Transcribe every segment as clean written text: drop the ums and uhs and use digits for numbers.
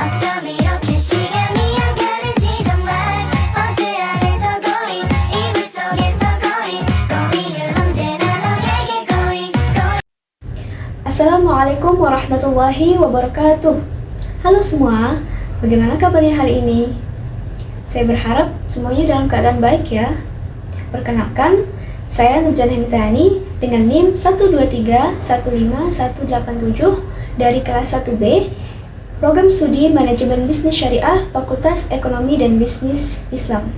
어쩜 이렇게 시간이 안 가는지 정말 버스 안에서 고인 이불 속에서 고인은 언제나 너에게 고인. Assalamualaikum warahmatullahi wabarakatuh. Halo semua, bagaimana kabarnya hari ini? Saya berharap semuanya dalam keadaan baik ya. Perkenalkan, saya Nurjana Himtani dengan NIM 123-15187 dari kelas 1B, Program Studi Manajemen Bisnis Syariah, Fakultas Ekonomi dan Bisnis Islam.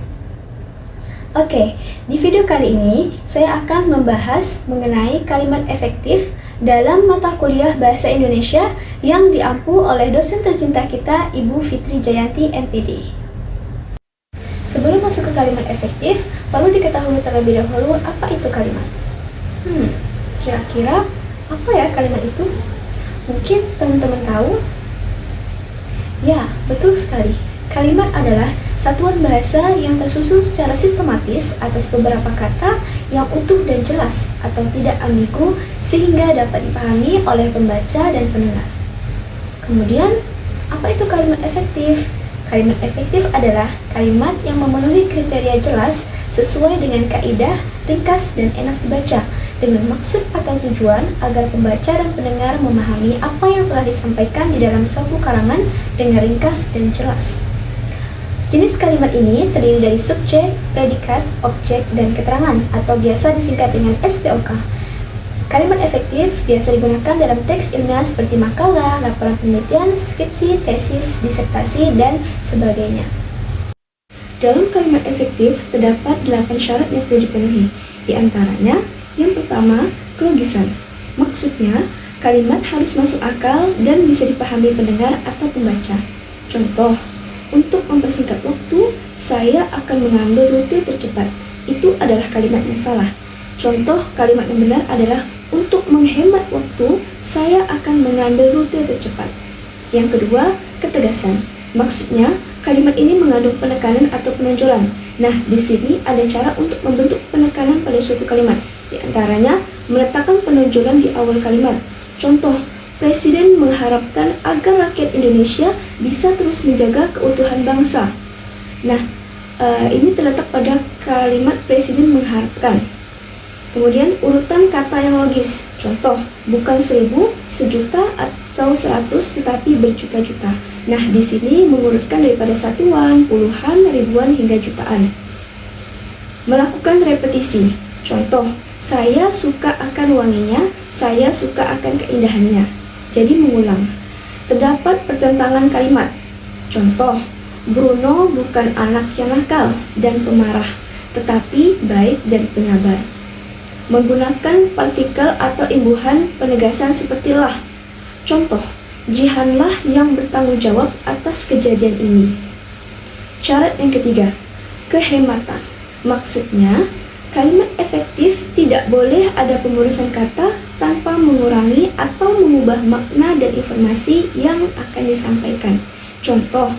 Oke, di video kali ini saya akan membahas mengenai kalimat efektif dalam mata kuliah Bahasa Indonesia yang diampu oleh dosen tercinta kita, Ibu Fitri Jayanti, MPD. Sebelum masuk ke kalimat efektif, perlu diketahui terlebih dahulu apa itu kalimat. Kira-kira apa ya kalimat itu? Mungkin teman-teman tahu? Ya, betul sekali. Kalimat adalah satuan bahasa yang tersusun secara sistematis atas beberapa kata yang utuh dan jelas atau tidak ambigu sehingga dapat dipahami oleh pembaca dan pendengar. Kemudian, apa itu kalimat efektif? Kalimat efektif adalah kalimat yang memenuhi kriteria jelas sesuai dengan kaidah, ringkas, dan enak dibaca dengan maksud atau tujuan agar pembaca dan pendengar memahami apa yang telah disampaikan di dalam suatu karangan dengan ringkas dan jelas. Jenis kalimat ini terdiri dari subjek, predikat, objek, dan keterangan atau biasa disingkat dengan SPOK. Kalimat efektif biasa digunakan dalam teks ilmiah seperti makalah, laporan penelitian, skripsi, tesis, disertasi, dan sebagainya. Dalam kalimat efektif terdapat 8 syarat yang perlu dipenuhi. Di antaranya, yang pertama, kelogisan. Maksudnya, kalimat harus masuk akal dan bisa dipahami pendengar atau pembaca. Contoh, untuk mempersingkat waktu, saya akan mengambil rute tercepat. Itu adalah kalimat yang salah. Contoh kalimat yang benar adalah untuk menghemat waktu, saya akan mengambil rute tercepat. Yang kedua, ketegasan. Maksudnya, kalimat ini mengandung penekanan atau penonjolan. Nah, di sini ada cara untuk membentuk penekanan pada suatu kalimat. Di antaranya, meletakkan penonjolan di awal kalimat. Contoh, Presiden mengharapkan agar rakyat Indonesia bisa terus menjaga keutuhan bangsa. Nah, ini terletak pada kalimat Presiden mengharapkan. Kemudian urutan kata yang logis. Contoh, bukan 1000, sejuta, atau 100, tetapi berjuta-juta. Nah, di sini mengurutkan daripada satuan, puluhan, ribuan, hingga jutaan. Melakukan repetisi. Contoh, saya suka akan wanginya, saya suka akan keindahannya. Jadi mengulang. Terdapat pertentangan kalimat. Contoh, Bruno bukan anak yang nakal dan pemarah, tetapi baik dan penyabar. Menggunakan partikel atau imbuhan penegasan seperti lah. Contoh, Jihanlah yang bertanggung jawab atas kejadian ini. Syarat yang ketiga, kehematan. Maksudnya, kalimat efektif tidak boleh ada pemurusan kata tanpa mengurangi atau mengubah makna dan informasi yang akan disampaikan. Contoh,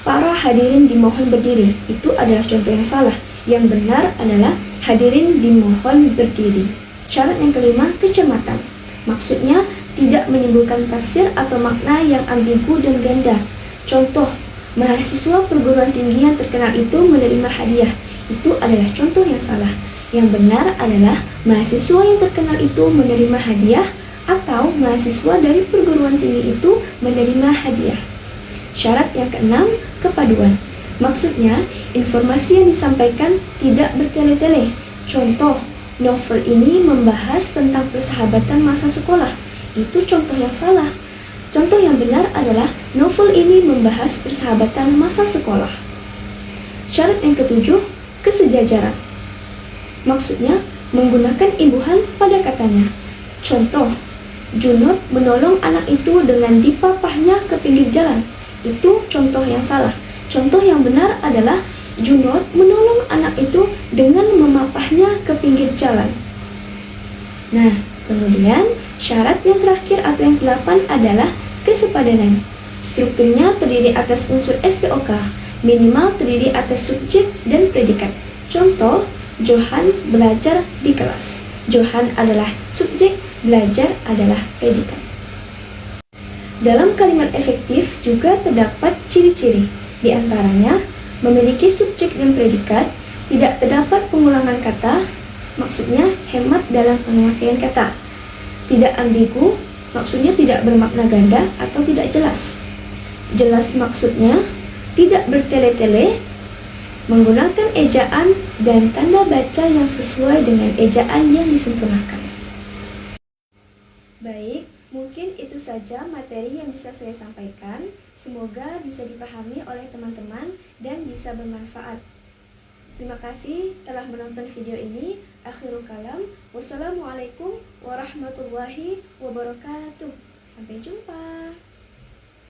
para hadirin dimohon berdiri. Itu adalah contoh yang salah. Yang benar adalah hadirin dimohon berdiri. Syarat yang kelima, kecermatan. Maksudnya, tidak menimbulkan tafsir atau makna yang ambigu dan ganda. Contoh, mahasiswa perguruan tinggi yang terkenal itu menerima hadiah. Itu adalah contoh yang salah. Yang benar adalah mahasiswa yang terkenal itu menerima hadiah atau mahasiswa dari perguruan tinggi itu menerima hadiah. Syarat yang keenam, kepaduan. Maksudnya, informasi yang disampaikan tidak bertele-tele. Contoh, novel ini membahas tentang persahabatan masa sekolah. Itu contoh yang salah. Contoh yang benar adalah novel ini membahas persahabatan masa sekolah. Syarat yang ketujuh, kesejajaran. Maksudnya, menggunakan imbuhan pada katanya. Contoh, Junod menolong anak itu dengan dipapahnya ke pinggir jalan. Itu contoh yang salah. Contoh yang benar adalah Junod menolong anak itu dengan memapahnya ke pinggir jalan. Nah, kemudian syarat yang terakhir atau yang ke-8 adalah kesepadanan. Strukturnya terdiri atas unsur SPOK, minimal terdiri atas subjek dan predikat. Contoh, Johan belajar di kelas. Johan adalah subjek, belajar adalah predikat. Dalam kalimat efektif juga terdapat ciri-ciri, di antaranya memiliki subjek dan predikat, tidak terdapat pengulangan kata, maksudnya hemat dalam pemakaian kata, tidak ambigu, maksudnya tidak bermakna ganda atau tidak jelas. Jelas maksudnya tidak bertele-tele, menggunakan ejaan dan tanda baca yang sesuai dengan ejaan yang disempurnakan. Baik, mungkin itu saja materi yang bisa saya sampaikan. Semoga bisa dipahami oleh teman-teman dan bisa bermanfaat. Terima kasih telah menonton video ini. Akhirul kalam. Wassalamualaikum warahmatullahi wabarakatuh. Sampai jumpa.